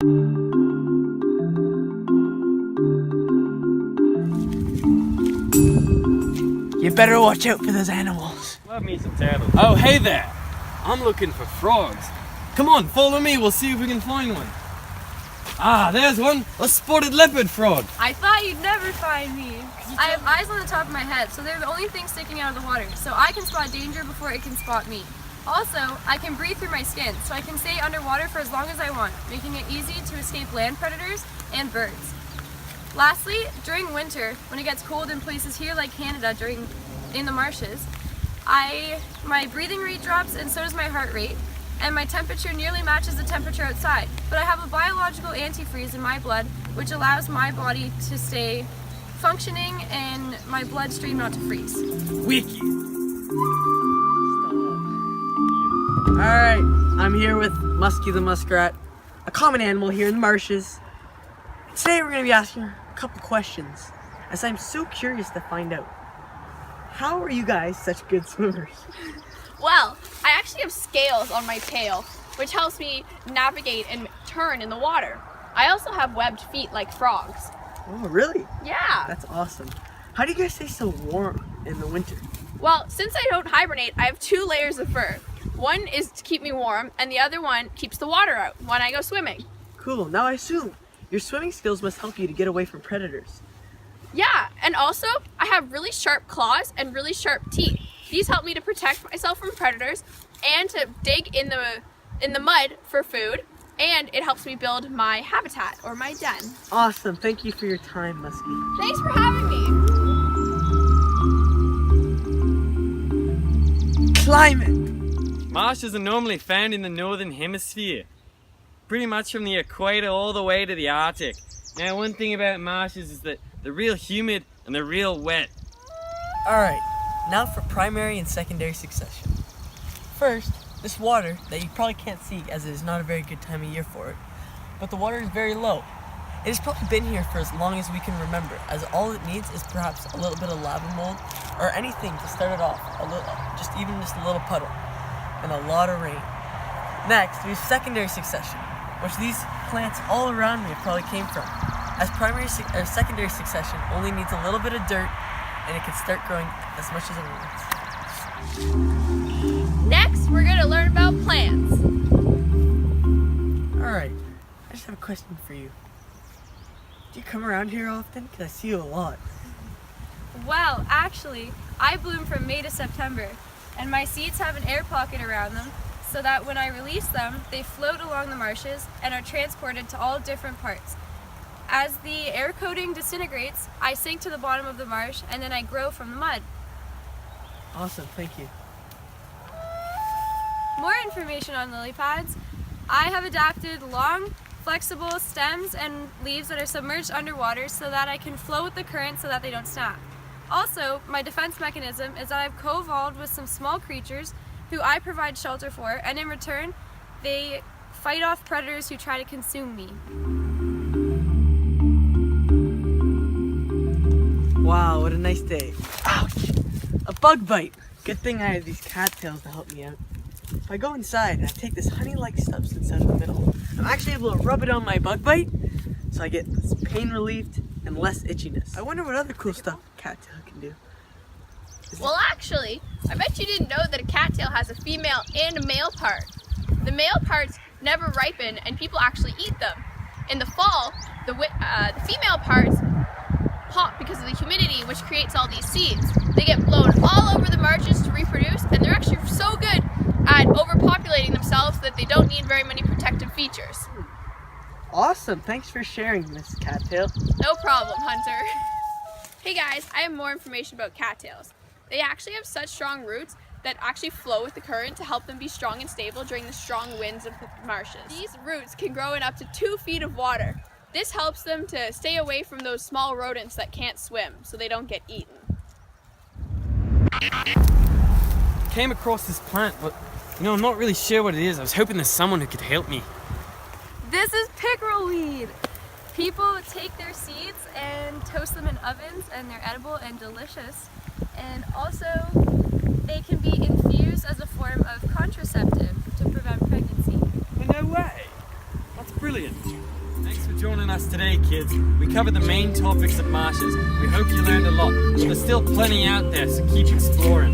You better watch out for those animals. Love me some turtles. Oh, hey there! I'm looking for frogs. Come on, follow me, we'll see if we can find one. Ah, there's one! A spotted leopard frog! I thought you'd never find me. I have eyes on the top of my head, so they're the only thing sticking out of the water, so I can spot danger before it can spot me. Also, I can breathe through my skin, so I can stay underwater for as long as I want, making it easy to escape land predators and birds. Lastly, during winter, when it gets cold in places here like Canada in the marshes, my breathing rate drops and so does my heart rate, and my temperature nearly matches the temperature outside. But I have a biological antifreeze in my blood, which allows my body to stay functioning and my bloodstream not to freeze. Wiki! Alright, I'm here with Muskie the muskrat, a common animal here in the marshes. Today we're going to be asking a couple questions, as I'm so curious to find out. How are you guys such good swimmers? Well, I actually have scales on my tail, which helps me navigate and turn in the water. I also have webbed feet like frogs. Oh, really? Yeah. That's awesome. How do you guys stay so warm in the winter? Well, since I don't hibernate, I have 2 layers of fur. One is to keep me warm, and the other one keeps the water out when I go swimming. Cool. Now I assume your swimming skills must help you to get away from predators. Yeah, and also I have really sharp claws and really sharp teeth. These help me to protect myself from predators and to dig in the mud for food, and it helps me build my habitat or my den. Awesome. Thank you for your time, Muskie. Thanks for having me. Climate. Marshes are normally found in the northern hemisphere, pretty much from the equator all the way to the Arctic. Now, one thing about marshes is that they're real humid and they're real wet. Alright, now for primary and secondary succession. First, this water that you probably can't see as it is not a very good time of year for it, but the water is very low. It has probably been here for as long as we can remember, as all it needs is perhaps a little bit of lava mold or anything to start it off, just a little puddle, and a lot of rain. Next, we have secondary succession, which these plants all around me probably came from, as secondary succession only needs a little bit of dirt and it can start growing as much as it wants. Next, we're going to learn about plants. Alright, I just have a question for you. Do you come around here often? Because I see you a lot. Well, actually, I bloom from May to September, and my seeds have an air pocket around them, so that when I release them, they float along the marshes and are transported to all different parts. As the air coating disintegrates, I sink to the bottom of the marsh, and then I grow from the mud. Awesome, thank you. More information on lily pads. I have adapted long, flexible stems and leaves that are submerged underwater so that I can flow with the current so that they don't snap. Also, my defense mechanism is that I've co-evolved with some small creatures who I provide shelter for, and in return, they fight off predators who try to consume me. Wow, what a nice day. Ouch! A bug bite! Good thing I have these cattails to help me out. If I go inside and I take this honey-like substance out of the middle, I'm actually able to rub it on my bug bite, so I get this pain relieved and less itchiness. I wonder what other cool stuff a cattail can do. Well, actually, I bet you didn't know that a cattail has a female and a male part. The male parts never ripen and people actually eat them. In the fall, the female parts pop because of the humidity, which creates all these seeds. They get blown all over the marshes to reproduce, and they're actually so good at overpopulating themselves that they don't need very many protective features. Awesome, thanks for sharing, Miss Cattail. No problem, Hunter. Hey guys, I have more information about cattails. They actually have such strong roots that actually flow with the current to help them be strong and stable during the strong winds of the marshes. These roots can grow in up to 2 feet of water. This helps them to stay away from those small rodents that can't swim, so they don't get eaten. Came across this plant, but I'm not really sure what it is. I was hoping there's someone who could help me. This is pickerel weed. People take their seeds and toast them in ovens, and they're edible and delicious. And also, they can be infused as a form of contraceptive to prevent pregnancy. No way! That's brilliant. Thanks for joining us today, kids. We covered the main topics of marshes. We hope you learned a lot, but there's still plenty out there, so keep exploring.